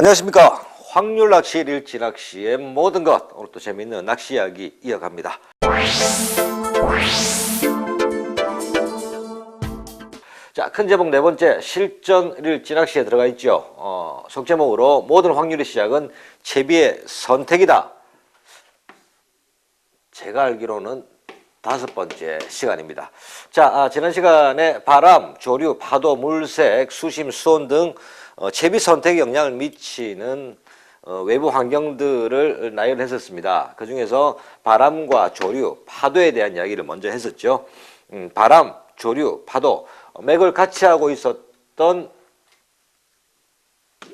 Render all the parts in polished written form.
안녕하십니까. 확률낚시, 일지낚시의 모든 것. 오늘 또 재미있는 낚시 이야기 이어갑니다. 자, 큰 제목 네 번째, 실전 일지낚시에 들어가 있죠. 속제목으로 모든 확률의 시작은 채비의 선택이다. 제가 알기로는 5번째 시간입니다. 자, 지난 시간에 바람, 조류, 파도, 물색, 수심, 수온 등 채비 선택에 영향을 미치는 외부 환경들을 나열했었습니다. 그 중에서 바람과 조류, 파도에 대한 이야기를 먼저 했었죠. 바람, 조류, 파도, 맥을 같이 하고 있었던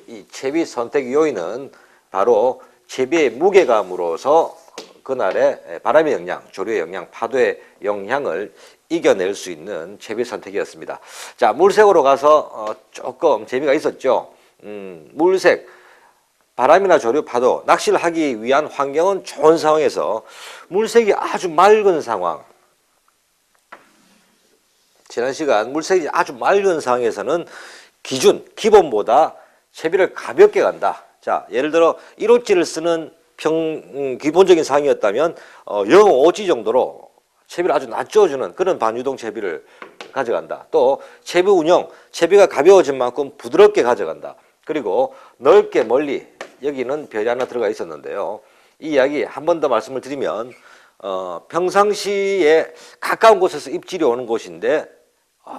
이 채비 선택 요인은 바로 채비의 무게감으로서 그날의 바람의 영향, 조류의 영향, 파도의 영향을 이겨낼 수 있는 채비 선택이었습니다. 자, 물색으로 가서 조금 재미가 있었죠. 물색, 바람이나 조류, 파도, 낚시를 하기 위한 환경은 좋은 상황에서 물색이 아주 맑은 상황, 지난 시간 물색이 아주 맑은 상황에서는 기본보다 채비를 가볍게 간다. 자, 예를 들어 1호찌를 쓰는 기본적인 상황이었다면 0.5찌 정도로 채비를 아주 낮춰주는 그런 반유동 채비를 가져간다. 또 채비 운영, 채비가 가벼워진 만큼 부드럽게 가져간다. 그리고 넓게 멀리, 여기는 별이 하나 들어가 있었는데요. 이 이야기 한 번 더 말씀을 드리면 평상시에 가까운 곳에서 입질이 오는 곳인데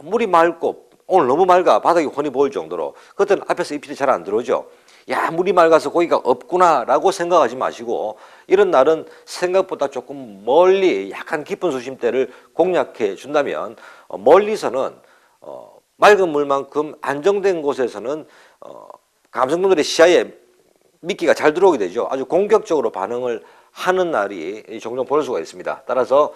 물이 맑고 오늘 너무 맑아 바닥이 훤히 보일 정도로 그때는 앞에서 입질이 잘 안 들어오죠. 야, 물이 맑아서 고기가 없구나 라고 생각하지 마시고 이런 날은 생각보다 조금 멀리 약간 깊은 수심대를 공략해 준다면 멀리서는 맑은 물만큼 안정된 곳에서는 감성돔들의 시야에 미끼가 잘 들어오게 되죠. 아주 공격적으로 반응을 하는 날이 종종 볼 수가 있습니다. 따라서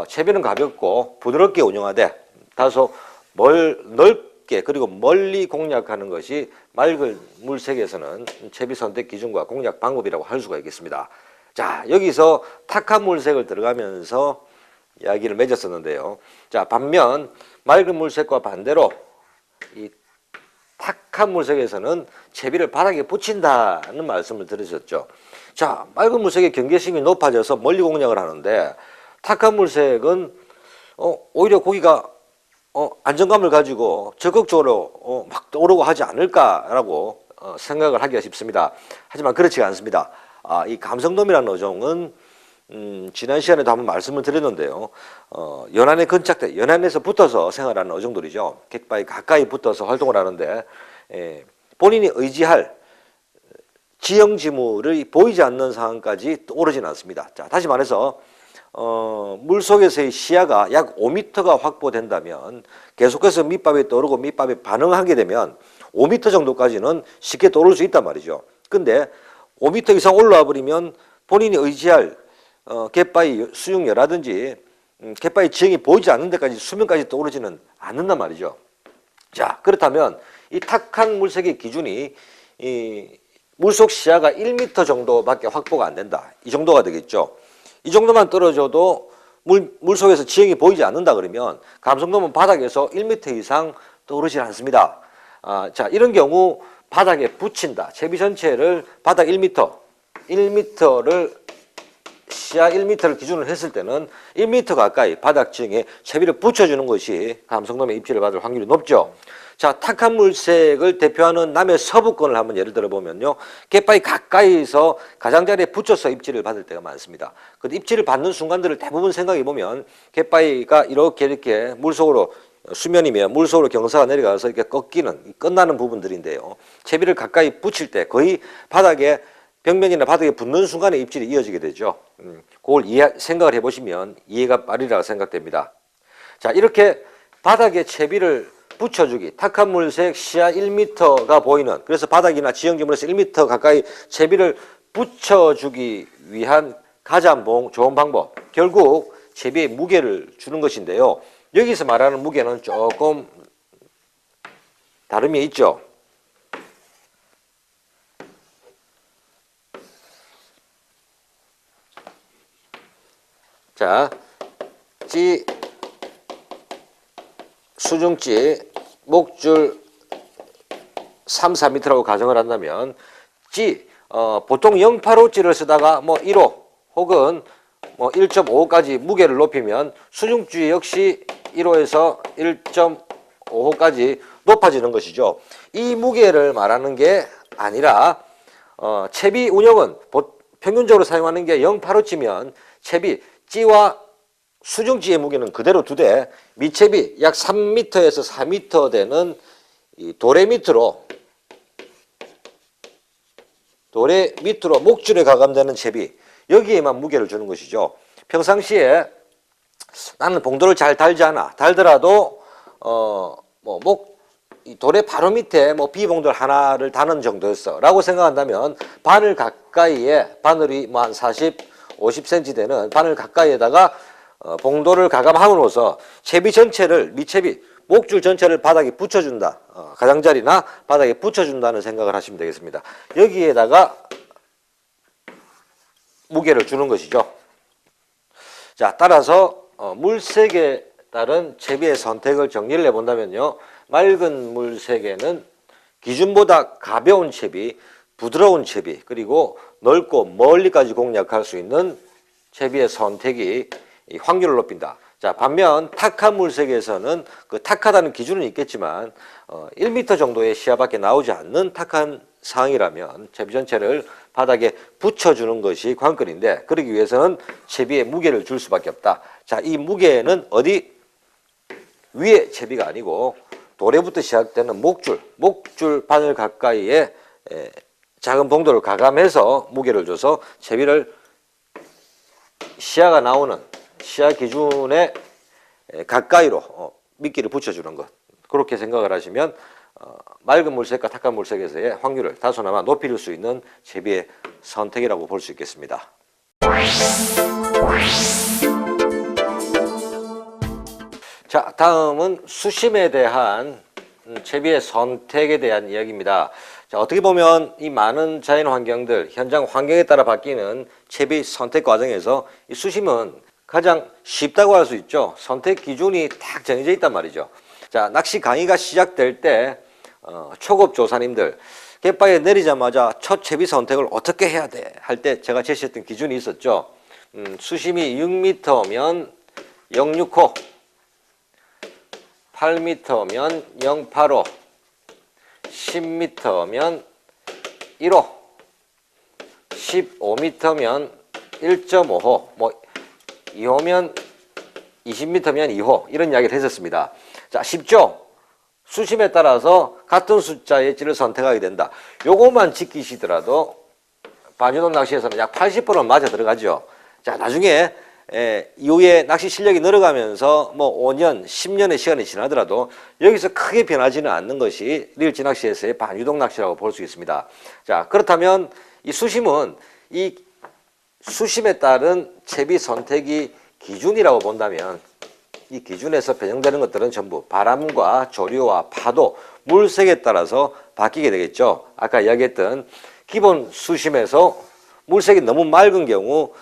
채비는 가볍고 부드럽게 운영하되 다소 넓게 그리고 멀리 공략하는 것이 맑은 물색에서는 채비 선택 기준과 공략 방법이라고 할 수가 있겠습니다. 자, 여기서 탁한 물색을 들어가면서 이야기를 맺었었는데요. 자, 반면 맑은 물색과 반대로 이 탁한 물색에서는 채비를 바닥에 붙인다는 말씀을 들으셨죠. 자, 맑은 물색의 경계심이 높아져서 멀리 공략을 하는데 탁한 물색은 오히려 고기가 안정감을 가지고 적극적으로 막 오르고 하지 않을까라고 생각을 하기가 쉽습니다. 하지만 그렇지가 않습니다. 이 감성돔이라는 어종은 지난 시간에도 한번 말씀을 드렸는데요. 연안에 근착돼 연안에서 붙어서 생활하는 어종들이죠. 객바에 가까이 붙어서 활동을 하는데 본인이 의지할 지형지물이 보이지 않는 상황까지 오르지는 않습니다. 자, 다시 말해서 물속에서의 시야가 약 5m가 확보된다면 계속해서 밑밥에 떠오르고 밑밥에 반응하게 되면 5m 정도까지는 쉽게 떠오를 수 있단 말이죠. 근데 5m 이상 올라와 버리면 본인이 의지할 갯바위 수중여라든지 갯바위 지형이 보이지 않는 데까지 수면까지 떠오르지는 않는단 말이죠. 자, 그렇다면 이 탁한 물색의 기준이 이 물속 시야가 1m 정도밖에 확보가 안 된다. 이 정도가 되겠죠. 이 정도만 떨어져도 물속에서 지형이 보이지 않는다 그러면 감성돔은 바닥에서 1m 이상 떠오르지 않습니다. 자, 이런 경우 바닥에 붙인다. 채비 전체를 바닥 1m를 시야 1m를 기준으로 했을 때는 1m 가까이 바닥 지형에 채비를 붙여주는 것이 감성돔의 입질을 받을 확률이 높죠. 자, 탁한 물색을 대표하는 남해 서부권을 한번 예를 들어 보면요. 갯바위 가까이서 가장자리에 붙여서 입질을 받을 때가 많습니다. 그 입질을 받는 순간들을 대부분 생각해 보면 갯바위가 이렇게 물속으로 수면이면 물속으로 경사가 내려가서 이렇게 끝나는 부분들인데요. 채비를 가까이 붙일 때 거의 바닥에 벽면이나 바닥에 붙는 순간에 입질이 이어지게 되죠. 그걸 생각을 해보시면 이해가 빠르리라고 생각됩니다. 자, 이렇게 바닥에 채비를 붙여주기, 탁한 물색 시야 1m가 보이는, 그래서 바닥이나 지형지물에서 1m 가까이 채비를 붙여주기 위한 가장 좋은 방법, 결국 채비에 무게를 주는 것인데요. 여기서 말하는 무게는 조금 다름이 있죠. 자, 수중찌 목줄 3, 4m라고 가정을 한다면 보통 0.85찌를 쓰다가 뭐 1호 혹은 뭐 1.5호까지 무게를 높이면 수중찌 역시 1호에서 1.5호까지 높아지는 것이죠. 이 무게를 말하는 게 아니라 채비 운영은 평균적으로 사용하는 게 0.85찌면 채비 찌와 수중찌의 무게는 그대로 두되 밑채비 약 3m에서 4m 되는 이 도래 밑으로 목줄에 가감되는 채비 여기에만 무게를 주는 것이죠. 평상시에 나는 봉도를 잘 달지 않아. 달더라도 이 돌의 바로 밑에 뭐 비봉돌 하나를 다는 정도였어 라고 생각한다면 바늘 가까이에 바늘이 뭐 한 40, 50cm 되는 바늘 가까이에다가 봉돌을 가감함으로써 채비 전체를 밑채비 목줄 전체를 바닥에 붙여준다. 가장자리나 바닥에 붙여준다는 생각을 하시면 되겠습니다. 여기에다가 무게를 주는 것이죠. 자, 따라서 물색에 따른 채비의 선택을 정리를 해본다면요. 맑은 물색에는 기준보다 가벼운 채비, 부드러운 채비, 그리고 넓고 멀리까지 공략할 수 있는 채비의 선택이 이 확률을 높인다. 자, 반면 탁한 물색에서는 그 탁하다는 기준은 있겠지만 1m 정도의 시야밖에 나오지 않는 탁한 상황이라면 채비 전체를 바닥에 붙여주는 것이 관건인데 그러기 위해서는 채비에 무게를 줄 수밖에 없다. 자, 이 무게는 어디 위에 채비가 아니고 도래부터 시작되는 목줄 바늘 가까이에 작은 봉돌을 가감해서 무게를 줘서 채비를 시야가 나오는 시야 기준에 가까이로 미끼를 붙여주는 것. 그렇게 생각을 하시면 맑은 물색과 탁한 물색에서의 확률을 다소나마 높일 수 있는 채비의 선택이라고 볼 수 있겠습니다. 자, 다음은 수심에 대한 채비의 선택에 대한 이야기입니다. 자, 어떻게 보면 이 많은 자연 환경들, 현장 환경에 따라 바뀌는 채비 선택 과정에서 이 수심은 가장 쉽다고 할 수 있죠. 선택 기준이 딱 정해져 있단 말이죠. 자, 낚시 강의가 시작될 때 초급 조사님들 갯바위에 내리자마자 첫 채비 선택을 어떻게 해야 돼? 할 때 제가 제시했던 기준이 있었죠. 수심이 6m면 0.6호, 8m면 0.85, 10m면 1호, 15m면 1.5호, 뭐 2호면 20m면 2호 이런 이야기를 했었습니다. 자, 쉽죠? 수심에 따라서 같은 숫자의 찌를 선택하게 된다. 요것만 지키시더라도 반유동 낚시에서는 약 80%는 맞아 들어가죠. 자, 나중에 이후에 낚시 실력이 늘어가면서 뭐 5년, 10년의 시간이 지나더라도 여기서 크게 변하지는 않는 것이 리을지 낚시에서의 반유동 낚시라고 볼 수 있습니다. 자, 그렇다면 이 수심은 이 수심에 따른 채비 선택이 기준이라고 본다면 이 기준에서 배정되는 것들은 전부 바람과 조류와 파도, 물색에 따라서 바뀌게 되겠죠. 아까 이야기했던 기본 수심에서 물색이 너무 맑은 경우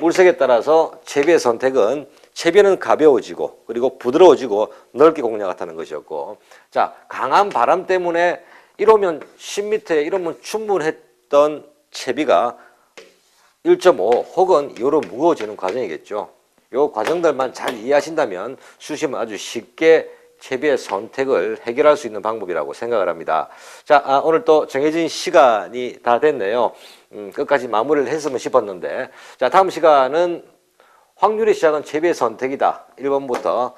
물색에 따라서 채비의 선택은 채비는 가벼워지고 그리고 부드러워지고 넓게 공략하는 것이었고, 자, 강한 바람 때문에 이러면 10m에 이러면 충분했던 채비가 1.5 혹은 이로 무거워지는 과정이겠죠. 이 과정들만 잘 이해하신다면 수심은 아주 쉽게 채비의 선택을 해결할 수 있는 방법이라고 생각을 합니다. 자, 오늘 또 정해진 시간이 다 됐네요. 끝까지 마무리를 했으면 싶었는데, 자, 다음 시간은 확률의 시작은 채비의 선택이다. 1번부터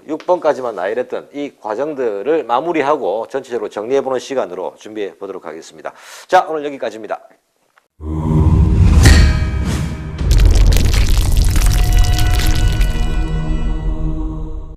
6번까지만 나열했던 이 과정들을 마무리하고 전체적으로 정리해보는 시간으로 준비해 보도록 하겠습니다. 자, 오늘 여기까지입니다.